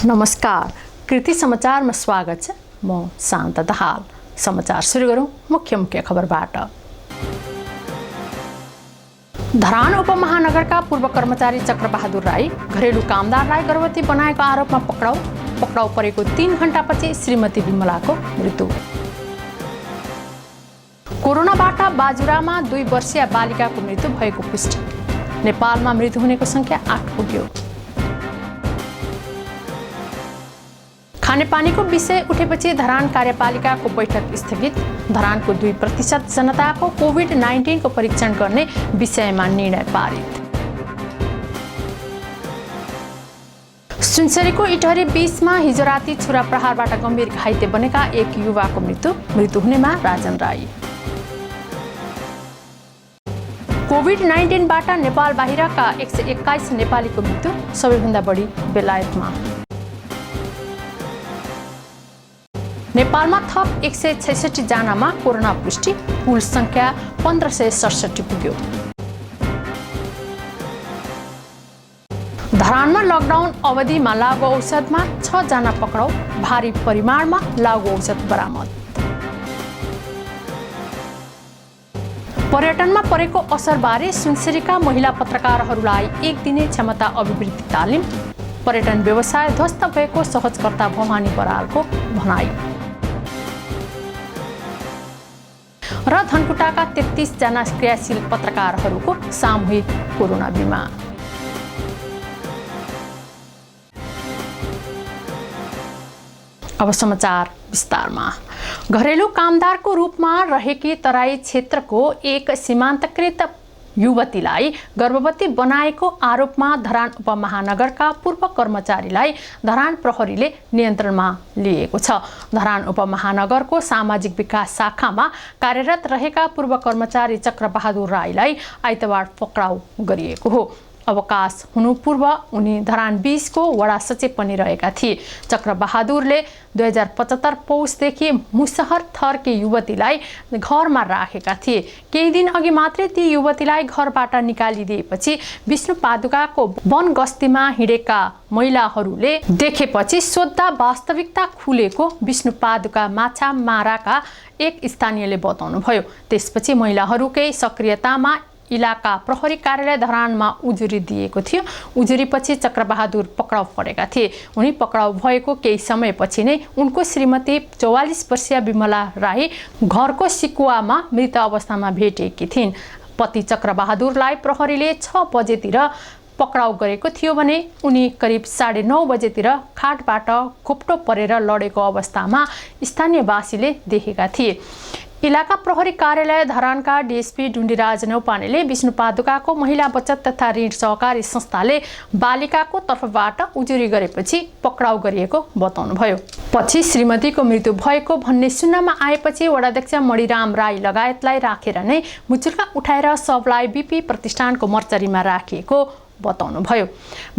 नमस्कार, कृति समाचारमा स्वागत छ। म शान्त दाहाल। समाचार सुरु गरौँ मुख्य खबरबाट। धरान उपमहानगरका पूर्व कर्मचारी चक्रबहादुर राई घरेलु कामदारलाई गर्भवती बनाएको आरोपमा पक्राउ परेको 3 घण्टापछि श्रीमती विमलाको मृत्यु। कोरोनाबाट बाजुरामा 2 वर्षीय बालिकाको मृत्यु भएको पुष्टि। नेपालमा मृत्यु हुनेको संख्या 8 पुग्यो। खानेपानीको विषय उठेपछि धरान कार्यपालिकाको बैठक स्थगित। धरानको 2% जनताको कोभिड-19 को परीक्षण गर्ने विषयमा निर्णय पारित। सुनसरीको इटहरी 20 मा हिजो राति छुरा प्रहारबाट गम्भीर घाइते बनेका एक युवाको मृत्यु हुनेमा राजन राई। कोभिड-19 बाट नेपाल बाहिरका 121 नेपालीको मृत्यु, सबैभन्दा बढी बेलायतमा। नेपालमा थप 166 जनामा कोरोना पुष्टि, कुल संख्या 1567 पुग्यो। धरानमा लकडाउन अवधिमा लागु औषधमा 6 जना पक्राउ, भारी परिमाणमा लागु औषध बरामद। पर्यटनमा परेको असरबारे सुनसरीका महिला पत्रकारहरूलाई 1 दिने क्षमता अभिवृद्धि तालिम। पर्यटन व्यवसाय ध्वस्त भएको सहजकर्ता भवानी बरालको भनाई। र धनकुटाका 33 जना क्रियाशील पत्रकारहरूको सामूहिक कोरोना बिमा। अब समाचार विस्तारमा। घरेलु कामदारको रूपमा रहेकी तराई क्षेत्रको एक सीमान्तकृत युवतीलाई गर्भवती बनाएको आरोपमा धरान उपमहानगरका पूर्व कर्मचारीलाई धरान प्रहरीले नियन्त्रणमा लिएको छ। धरान उपमहानगरको सामाजिक विकास शाखामा कार्यरत रहेका पूर्व कर्मचारी चक्रबहादुर राईलाई आइतबार पक्राउ गरिएको हो। अवकाश हुनु पूर्व उनी धरान 20 को वडा सचिव पनि रहेका थिए। चक्रबहादुरले 2075 पौषदेखि मुसहर थरकी युवतीलाई घरमा राखेका थिए। केही दिन अघि मात्रै ती युवतीलाई घरबाट निकालिदिएपछि विष्णुपादुकाको वन गस्तीमा हिँडेका महिलाहरूले देखेपछि सोध्दा वास्तविकता खुलेको विष्णुपादुका माछा माराका एक स्थानीयले बताउनुभयो। त्यसपछि महिलाहरूकै सक्रियतामा इलाका प्रहरी कार्यालय धरानमा उजुरी दिएको थियो। उजुरीपछि चक्रबहादुर पक्राउ परेका थिए। उनी पक्राउ भएको केही समयपछि नै उनको श्रीमती 44 वर्षीय विमला राई घरको सिकुवामा मृत अवस्थामा भेटेकी थिइन्। पति चक्रबहादुरलाई प्रहरीले 6 बजेतिर पक्राउ गरेको थियो भने उनी करिब 9:30 बजेतिर खाटबाट घोप्टो परेर लडेको अवस्थामा स्थानीयवासीले देखेका थिए। इलाका प्रहरी कार्यालय धरानका डीएसपी डुण्डीराज नौपानेले विष्णुपादुकाको महिला बचत तथा ऋण सहकारी संस्थाले बालिकाको तर्फबाट उजुरी गरेपछि पक्राउ गरिएको बताउनुभयो। पछि श्रीमतीको मृत्यु भएको भन्ने सुन्नमा आएपछि वडाध्यक्ष मणिराम राई लगायतलाई राखेर नै मुचुल्का उठाएर शवलाई बीपी प्रतिष्ठानको मर्चरीमा राखिएको बताउनुभयो।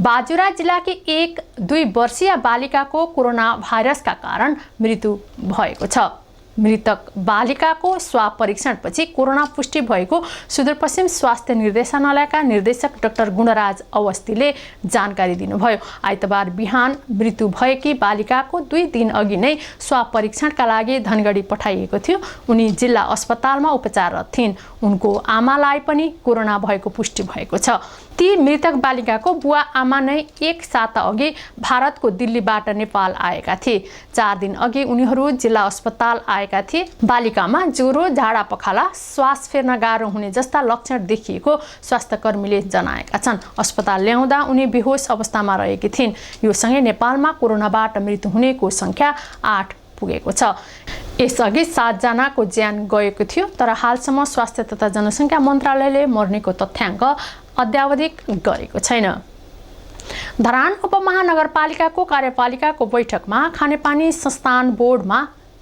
बाजुरा जिल्लाकी 1-2 वर्षीय बालिकाको कोरोना भाइरसका कारण मृत्यु भएको छ। मृतक बालिकाको स्वाब परीक्षणपछि कोरोना पुष्टि भएको सुदूरपश्चिम स्वास्थ्य निर्देशनालयका निर्देशक डाक्टर गुणराज अवस्थीले जानकारी दिनुभयो। आइतबार बिहान मृत्यु भएकी बालिकाको 2 दिन अघि नै स्वाब परीक्षणका लागि धनगढी पठाइएको थियो। उनी जिल्ला अस्पतालमा उपचाररत थिइन्। उनको आमालाई पनि कोरोना भएको पुष्टि भएको छ। ती मृतक बालिकाको बुवा आमा नै 1 साता अघि भारतको दिल्लीबाट नेपाल आएका थिए। 4 दिन अघि उनीहरू जिल्ला अस्पताल आएका थिए। बालिकामा ज्वरो, झाडा पखाला, श्वास फेर्न गाह्रो हुने जस्ता लक्षण देखिएको स्वास्थ्यकर्मीले जनाएका छन्। अस्पताल ल्याउँदा उनी बेहोस अवस्थामा रहेकी थिइन्। यो सँगै नेपालमा कोरोनाबाट मृत्यु हुनेको संख्या 8 पुगेको छ। यसअघि 7 जनाको ज्यान गएको थियो। तर हालसम्म स्वास्थ्य तथा जनसङ्ख्या मन्त्रालयले मर्नेको तथ्याङ्क अद्यावधिक गरेको छैन। धरान उपमहानगरपालिकाको कार्यपालिकाको बैठकमा खानेपानी संस्थान बोर्डमा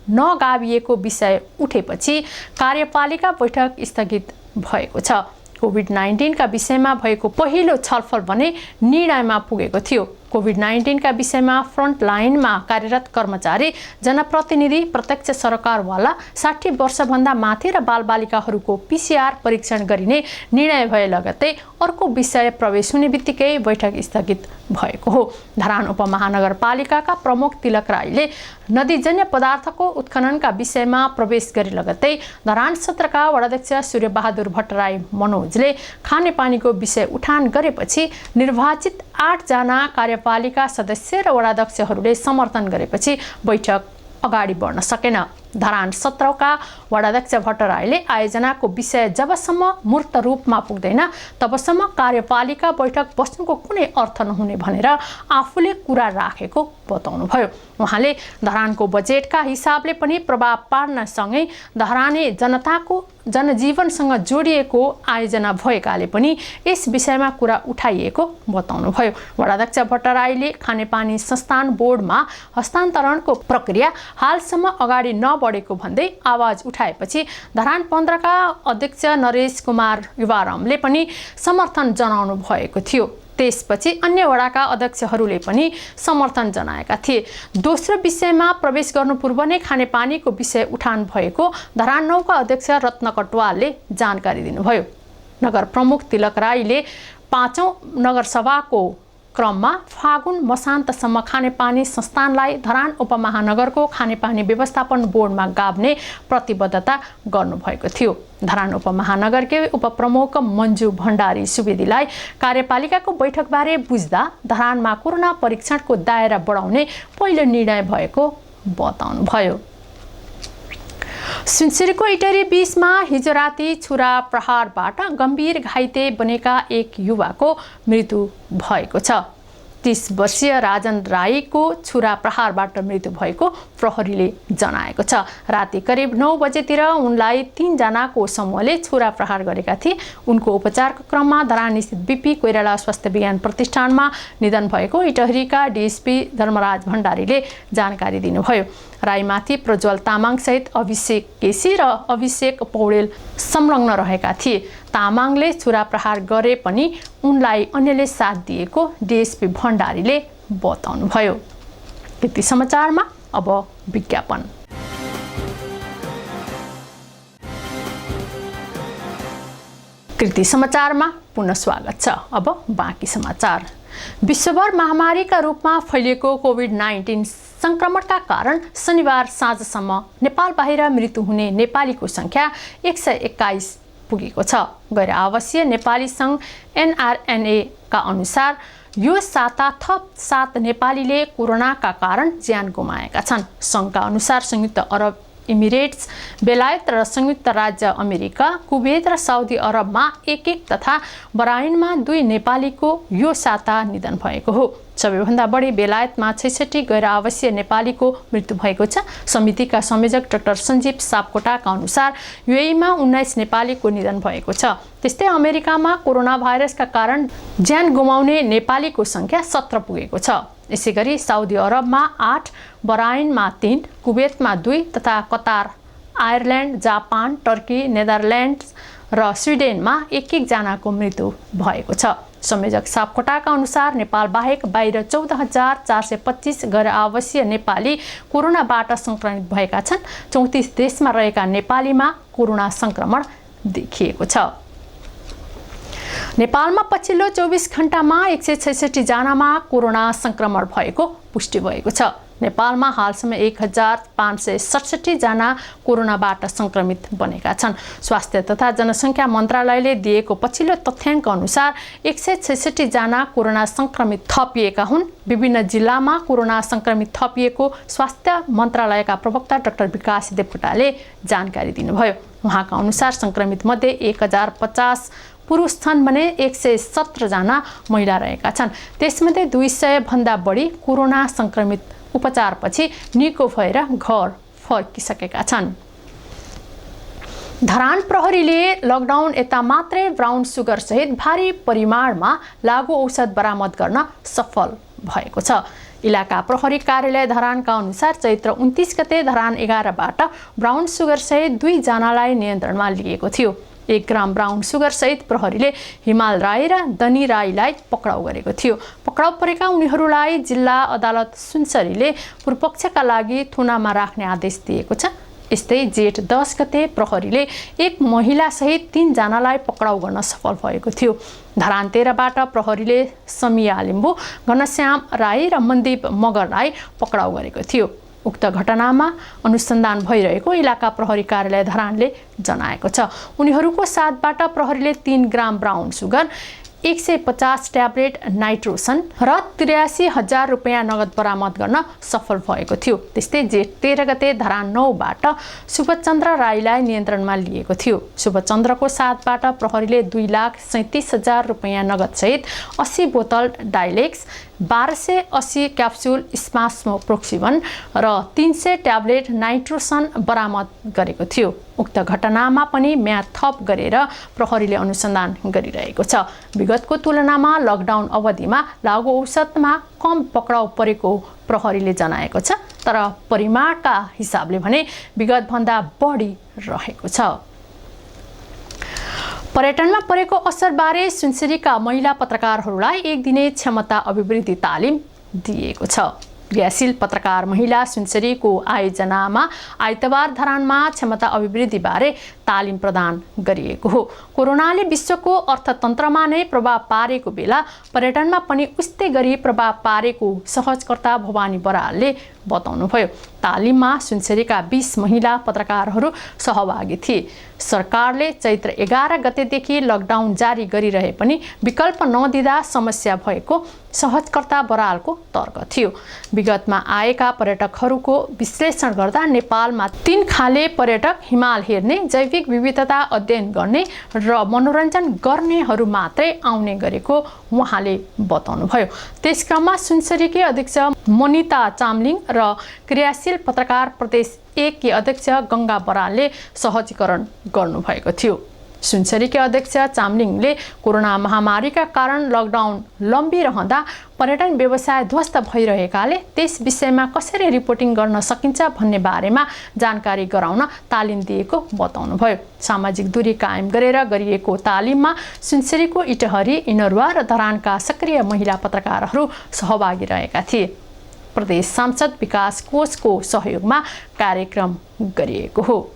नगाभिएको विषय उठेपछि कार्यपालिका बैठक स्थगित भएको छ। कोभिड-19 का विषयमा भएको पहिलो छलफल भने निर्णयमा पुगेको थियो। कोभिड-19 का विषयमा फ्रन्टलाइनमा कार्यरत कर्मचारी, जनप्रतिनिधि, प्रत्यक्ष सरकारवाला, 60 वर्षभन्दा माथि र बालबालिकाहरूको PCR परीक्षण गरिने निर्णय भए लगत्तै अर्को विषय प्रवेश हुने बित्तिकै बैठक स्थगित भएको हो। धरान उपमहानगरपालिकाका प्रमुख तिलक राईले नदीजन्य पदार्थको उत्खननका विषयमा प्रवेश गरे लगत्तै धरान सत्रका वडाध्यक्ष सूर्यबहादुर भट्टराई मनोजले खानेपानीको विषय उठान गरेपछि निर्वाचित 8 जना कार्यपालिका सदस्य र वडाध्यक्षहरूले समर्थन गरेपछि बैठक अगाडि बढ्न सकेन। धरान सत्रका वडाध्यक्ष भट्टराईले आयोजनाको विषय जबसम्म मूर्त रूपमा पुग्दैन तबसम्म कार्यपालिका बैठक बस्नुको कुनै अर्थ नहुने भनेर आफूले कुरा राखेको बताउनुभयो। उहाँले धरानको बजेटका हिसाबले पनि प्रभाव पार्न सँगै धराने जनताको जनजीवनसँग जोडिएको आयोजना भएकाले पनि यस विषयमा कुरा उठाइएको बताउनुभयो। वडाध्यक्ष भट्टराईले खानेपानी संस्थान बोर्डमा हस्तान्तरणको प्रक्रिया हालसम्म अगाडि नबढेको भन्दै आवाज उठाएपछि धरान 15 का अध्यक्ष नरेश कुमार युवारामले पनि समर्थन जनाउनु भएको थियो। त्यसपछि अन्य वडाका अध्यक्षहरूले पनि समर्थन जनाएका थिए। दोस्रो विषयमा प्रवेश गर्नु पूर्व नै खानेपानीको विषय उठान भएको धरान 9 का अध्यक्ष रत्न कटवालले जानकारी दिनुभयो। नगर प्रमुख तिलक राईले 5औं नगरसभाको क्रममा फागुन मसान्तसम्म खानेपानी संस्थानलाई धरान उपमहानगरको खानेपानी व्यवस्थापन बोर्डमा गाभ्ने प्रतिबद्धता गर्नुभएको थियो। धरान उपमहानगरकै उपप्रमुख मन्जु भण्डारी सुवेदीलाई कार्यपालिकाको बैठकबारे बुझ्दा धरानमा कोरोना परीक्षणको दायरा बढाउने पहिलो निर्णय भएको बताउनुभयो। सुनसरीको इटरी बीचमा हिजो राति छुरा प्रहारबाट गम्भीर घाइते बनेका एक युवाको मृत्यु भएको छ। 30 वर्षीय राजन राईको छुरा प्रहारबाट मृत्यु भएको प्रहरीले जनाएको छ। राति करिब 9 बजेतिर उनलाई 3 जनाको समूहले छुरा प्रहार गरेका थिए। उनको उपचारको क्रममा धरान स्थित बीपी कोइराला स्वास्थ्य विज्ञान प्रतिष्ठानमा निधन भएको इटहरीका डीएसपी धर्मराज भण्डारीले जानकारी दिनुभयो। राईमाथि प्रज्वल तामाङ सहित अभिषेक केसी र अभिषेक पौडेल संलग्न रहेका थिए। तामाङले छुरा प्रहार गरे पनि उनलाई अन्यले साथ दिएको डीएसपी भण्डारीले बताउनुभयो। कृति समाचारमा अब विज्ञापन। कृति समाचारमा पुनः स्वागत छ। अब बाँकी समाचार। विश्वभर महामारीका रूपमा फैलिएको कोभिड-19 संक्रमणका कारण शनिबार साँझसम्म नेपाल बाहिर मृत्यु हुने नेपालीको संख्या 121 पुगेको छ। गैर आवासीय नेपाली संघ NRNA का अनुसार यो साता थप 7 नेपालीले कोरोनाका कारण ज्यान गुमाएका छन्। संघका अनुसार संयुक्त अरब इमिरेट्स, बेलायत र संयुक्त राज्य अमेरिका, कुवेत र साउदी अरबमा 1-1 तथा बराइनमा 2 नेपालीको यो साता निधन भएको हो। सबैभन्दा बढी बेलायतमा 66 गैर आवासीय नेपालीको मृत्यु भएको छ। समितिका संयोजक डाक्टर सञ्जीव सापकोटाका अनुसार युएईमा 19 नेपालीको निधन भएको छ। त्यस्तै अमेरिकामा कोरोना भाइरसका कारण ज्यान गुमाउने नेपालीको संख्या 17 पुगेको छ। यसैगरी साउदी अरबमा 8, बराइनमा 3, कुवेतमा 2 तथा Qatar, Ireland, Japan, Turkey, Netherlands र स्विडेनमा 1-1 जनाको मृत्यु भएको छ। संयोजक सापकोटाका अनुसार नेपाल बाहेक बाहिर 14,425 गैर आवासीय नेपाली कोरोनाबाट संक्रमित भएका छन्। 34 देशमा रहेका नेपालीमा कोरोना संक्रमण देखिएको छ। नेपालमा पछिल्लो 24 घण्टामा 166 जनामा कोरोना संक्रमण भएको पुष्टि भएको छ। नेपालमा हालसम्म 1567 जना कोरोनाबाट संक्रमित बनेका छन्। स्वास्थ्य तथा जनसङ्ख्या मन्त्रालयले दिएको पछिल्लो तथ्याङ्क अनुसार 166 जना कोरोना संक्रमित थपिएका हुन्। विभिन्न जिल्लामा कोरोना संक्रमित थपिएको स्वास्थ्य मन्त्रालयका प्रवक्ता डाक्टर विकास देवकोटाले जानकारी दिनुभयो। उहाँका अनुसार संक्रमित मध्ये 1050 पुरुष छन् भने 117 जना महिला रहेका छन्। त्यसमध्ये 200 भन्दा बढी कोरोना संक्रमित उपचारपछि निको भएर घर फर्किसकेका छन्। धरान प्रहरीले लकडाउन यता मात्रै ब्राउन सुगर सहित भारी परिमाणमा लागु औषध बरामद गर्न सफल भएको छ। इलाका प्रहरी कार्यालय धरानका अनुसार चैत्र 29 गते धरान 11 बाट ब्राउन सुगर सहित 2 जनालाई नियन्त्रणमा लिएको थियो। 1 ग्राम ब्राउन सुगर सहित प्रहरीले हिमाल राई र दनी राईलाई पक्राउ गरेको थियो। पक्राउ परेका उनीहरूलाई जिल्ला अदालत सुनसरीले पूर्वपक्षका लागि थुनामा राख्ने आदेश दिएको छ। यस्तै जेठ 10 गते प्रहरीले एक महिला सहित 3 जनालाई पक्राउ गर्न सफल भएको थियो। धरान 13 बाट प्रहरीले समिया लिम्बू, घनश्याम राई र मनदीप मगरलाई पक्राउ गरेको थियो। उक्त घटनामा अनुसन्धान भइरहेको इलाका प्रहरी कार्यालय धरानले जनाएको छ। उनीहरूको साथबाट प्रहरीले 3 gram brown sugar, 150 tablet Nitrosun र 83,000 रुपैयाँ नगद बरामद गर्न सफल भएको थियो। त्यस्तै जेठ 13 गते धरान 9 बाट सुभचन्द्र राईलाई नियन्त्रणमा लिएको थियो। सुभचन्द्रको साथबाट प्रहरीले 2,37,000 रुपैयाँ नगद सहित 80 बोतल डाइलेक्स, 1280 क्याप्सुल स्मास्मोप्रोक्सिबन र 300 ट्याब्लेट नाइट्रोसन बरामद गरेको थियो। उक्त घटनामा पनि म्याद थप गरेर प्रहरीले अनुसन्धान गरिरहेको छ। विगतको तुलनामा लकडाउन अवधिमा लागु औषधमा कम पक्राउ परेको प्रहरीले जनाएको छ, तर परिमाणका हिसाबले भने विगतभन्दा बढी रहेको छ। पर्यटनमा परेको असरबारे सुनसरीका महिला पत्रकारहरूलाई 1 दिने क्षमता अभिवृद्धि तालिम दिएको छ। क्रियाशील पत्रकार महिला सुनसरीको आयोजनामा आइतबार धरानमा क्षमता अभिवृद्धिबारे तालिम प्रदान गरिएको हो। कोरोनाले विश्वको अर्थतन्त्रमा नै प्रभाव पारेको बेला पर्यटनमा पनि उस्तै गरी प्रभाव पारेको सहजकर्ता भवानी बरालले बताउनुभयो। तालिममा सुनसरीका 20 महिला पत्रकारहरू सहभागी थिए। सरकारले चैत्र 11 गतेदेखि लकडाउन जारी गरिरहे पनि विकल्प नदिँदा समस्या भएको सहजकर्ता बरालको तर्क थियो। विगतमा आएका पर्यटकहरूको विश्लेषण गर्दा नेपालमा 3 खाले पर्यटक हिमाल हेर्ने, जैविक विविधता अध्ययन गर्ने र मनोरञ्जन गर्नेहरू मात्रै आउने गरेको उहाँले बताउनुभयो। त्यसक्रममा सुनसरीकी अध्यक्ष मनिता चामलिङ र क्रियाशील पत्रकार प्रदेश 1 की अध्यक्ष गंगा बरालले सहजीकरण गर्नुभएको थियो। सुनसरीकी अध्यक्ष चामलिङले कोरोना महामारीका कारण लकडाउन लम्बिरहँदा पर्यटन व्यवसाय ध्वस्त भइरहेकाले त्यस विषयमा कसरी रिपोर्टिङ गर्न सकिन्छ भन्ने बारेमा जानकारी गराउन तालिम दिएको बताउनुभयो। सामाजिक दूरी कायम गरेर गरिएको तालिममा सुनसरीको इटहरी, इनरुवा र धरानका सक्रिय महिला पत्रकारहरू सहभागी रहेका थिए। प्रदेश सांसद विकास कोषको सहयोगमा कार्यक्रम गरिएको हो।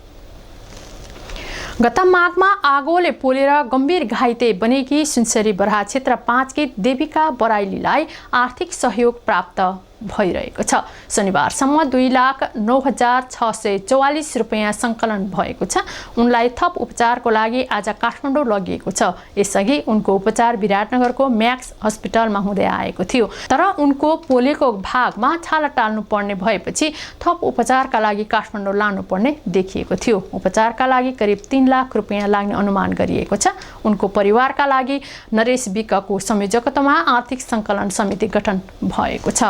गत माघमा आगोले पोलेर गम्भीर घाइते बनेकी सुनसरी बराहा क्षेत्र 5 की देविका बराइलीलाई आर्थिक सहयोग प्राप्त भइरहेको छ। शनिबारसम्म 2,09,644 रुपैयाँ सङ्कलन भएको छ। उनलाई थप उपचारको लागि आज काठमाडौँ लगिएको छ। यसअघि उनको उपचार विराटनगरको म्याक्स हस्पिटलमा हुँदै आएको थियो, तर उनको पोलेको भागमा छाला टाल्नु पर्ने भएपछि थप उपचारका लागि काठमाडौँ लानुपर्ने देखिएको थियो। उपचारका लागि करिब 3 लाख रुपैयाँ लाग्ने अनुमान गरिएको छ। उनको परिवारका लागि नरेश विकको संयोजकत्वमा आर्थिक सङ्कलन समिति गठन भएको छ।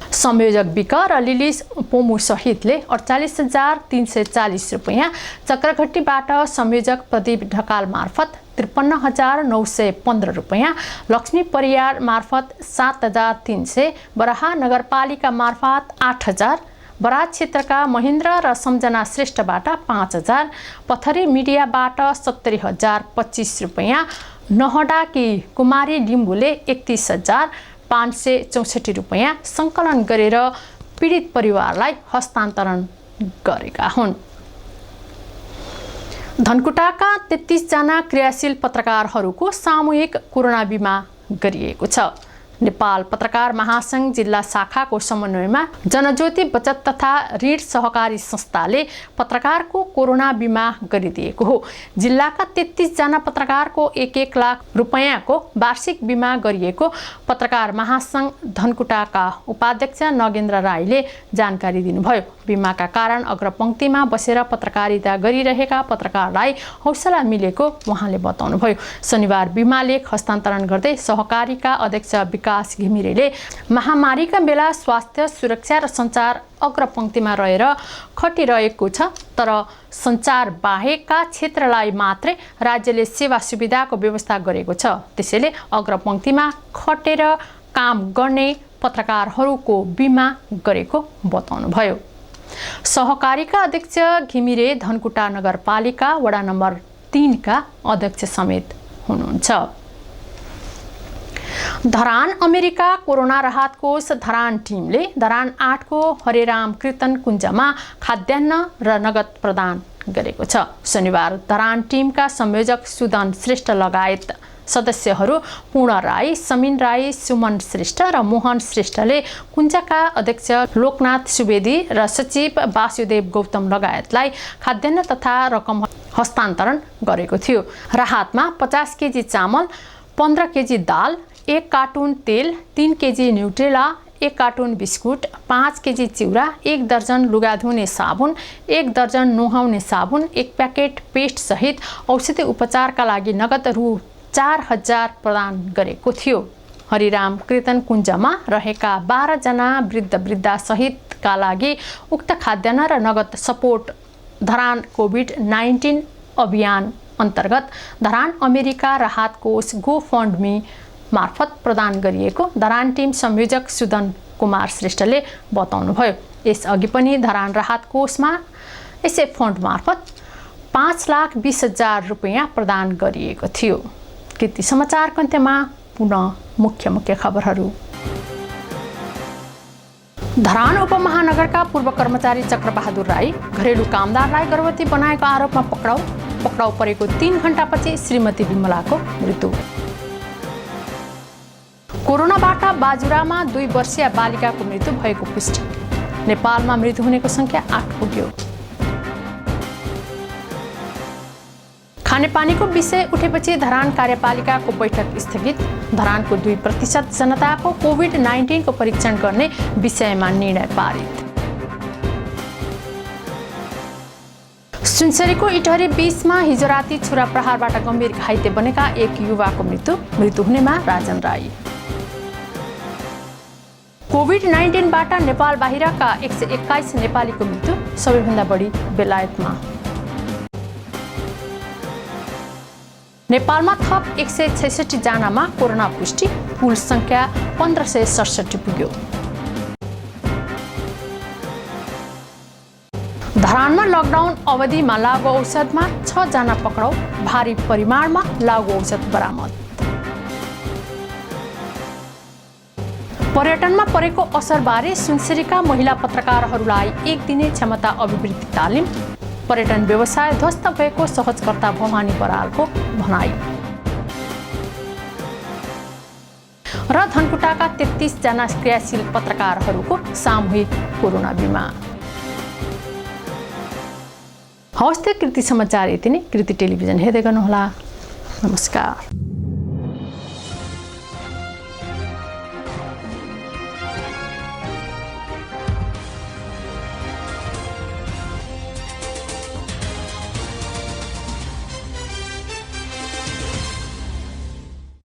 संयोजक विक र लिलिस पोमु सहितले 48,340 रुपैयाँ, चक्रघट्टीबाट संयोजक प्रदीप ढकाल मार्फत 53,915 रुपैयाँ, लक्ष्मी परियार मार्फत 7,300, बराहा नगरपालिका मार्फत 8,000, बराहा क्षेत्रका महेन्द्र र सम्झना श्रेष्ठबाट 5,000, पथरी मिडियाबाट 70,025 रुपैयाँ, नहडाकी कुमारी लिम्बूले 31,564 रुपैयाँ सङ्कलन गरेर पीडित परिवारलाई हस्तान्तरण गरेका हुन्। धनकुटाका 33 जना क्रियाशील पत्रकारहरूको सामूहिक कोरोना बिमा गरिएको छ। नेपाल पत्रकार महासंघ जिल्ला शाखाको समन्वयमा जनज्योति बचत तथा ऋण सहकारी संस्थाले पत्रकारको कोरोना बिमा गरिदिएको हो। जिल्लाका 33 जना पत्रकारको 1-1 लाख रुपैयाँको वार्षिक बिमा गरिएको पत्रकार महासंघ धनकुटाका उपाध्यक्ष नगेन्द्र राईले जानकारी दिनुभयो। बिमाका कारण अग्रपंक्तिमा बसेर पत्रकारिता गरिरहेका पत्रकारलाई हौसला मिलेको उहाँले बताउनुभयो। शनिबार बिमा लेख हस्तान्तरण गर्दै सहकारीका अध्यक्ष विकास घिमिरेले महामारीका बेला स्वास्थ्य, सुरक्षा र सञ्चार अग्रपंक्तिमा रहेर खटिरहेको छ, तर सञ्चार बाहेकका क्षेत्रलाई मात्रै राज्यले सेवा सुविधाको व्यवस्था गरेको छ। त्यसैले अग्रपंक्तिमा खटेर काम गर्ने पत्रकारहरूको बिमा गरेको बताउनुभयो। सहकारीका अध्यक्ष घिमिरे धनकुटा नगरपालिका वडा नम्बर 3 का अध्यक्ष समेत हुनुहुन्छ। धरान अमेरिका कोरोना राहत कोष धरान टिमले धरान 8 को हरेराम कीर्तन कुञ्जमा खाद्यान्न र नगद प्रदान गरेको छ। शनिबार धरान टिमका संयोजक सुदन श्रेष्ठ लगायत सदस्यहरू पूर्ण राई, समीन राई, सुमन श्रेष्ठ र मोहन श्रेष्ठले कुञ्जका अध्यक्ष लोकनाथ सुवेदी र सचिव वासुदेव गौतम लगायतलाई खाद्यान्न तथा रकम हस्तान्तरण गरेको थियो। राहतमा 50 केजी चामल, 15 केजी दाल, 1 कार्टुन तेल, 3 KG Nutrela, 1 carton biscuit, 5 KG चिउरा, 1 दर्जन लुगा धुने साबुन, 1 दर्जन नुहाउने साबुन, 1 प्याकेट पेस्ट सहित औषधि उपचारका लागि नगद रु 4000 प्रदान गरेको थियो। हरिराम कीर्तन कुञ्जमा रहेका 12 जना वृद्धा सहितका लागि उक्त खाद्यान्न र नगद सपोर्ट धरान कोभिड-19 अभियान अन्तर्गत धरान अमेरिका राहत कोष गोफन्डमी मार्फत प्रदान गरिएको धरान टिम संयोजक सुदन कुमार श्रेष्ठले बताउनुभयो। यसअघि पनि धरान राहत कोषमा यसै फन्ड मार्फत 5,20,000 रुपैयाँ प्रदान गरिएको थियो। कृति समाचारको अन्त्यमा पुनः मुख्य खबरहरू। धरान उपमहानगरका पूर्व कर्मचारी चक्रबहादुर राई घरेलु कामदारलाई गर्भवती बनाएको आरोपमा पक्राउ परेको 3 घण्टापछि श्रीमती विमलाको मृत्यु। कोरोनाबाट बाजुरामा 2 वर्षीय बालिकाको मृत्यु भएको पुष्टि। नेपालमा मृत्यु हुनेको संख्या 8 पुग्यो। खानेपानीको विषय उठेपछि धरान कार्यपालिकाको बैठक स्थगित। धरानको 2% जनताको कोभिड-19 को परीक्षण गर्ने विषयमा निर्णय पारित। सुनसरीको इटहरी 20 मा हिजो राति छुरा प्रहारबाट गम्भीर घाइते बनेका एक युवाको मृत्यु हुनेमा राजन राई। कोभिड-19 बाट नेपाल बाहिरका 121 नेपालीको मृत्यु, सबैभन्दा बढी बेलायतमा। नेपालमा थप 166 जनामा कोरोना पुष्टि, कुल संख्या 1567 पुग्यो। धरानमा लकडाउन अवधिमा लागु औषधमा 6 जना पक्राउ, भारी परिमाणमा लागु औषध बरामद। पर्यटनमा परेको असरबारे सुनसरीका महिला पत्रकारहरूलाई 1 दिने क्षमता अभिवृद्धि तालिम। पर्यटन व्यवसाय ध्वस्त भएको सहजकर्ता भवानी बरालको भनाई। र धनकुटाका 33 जना क्रियाशील पत्रकारहरूको सामूहिक कोरोना बिमा। हवस् त कृति समाचार यति नै। कृति टेलिभिजन हेर्दै गर्नुहोला। नमस्कार।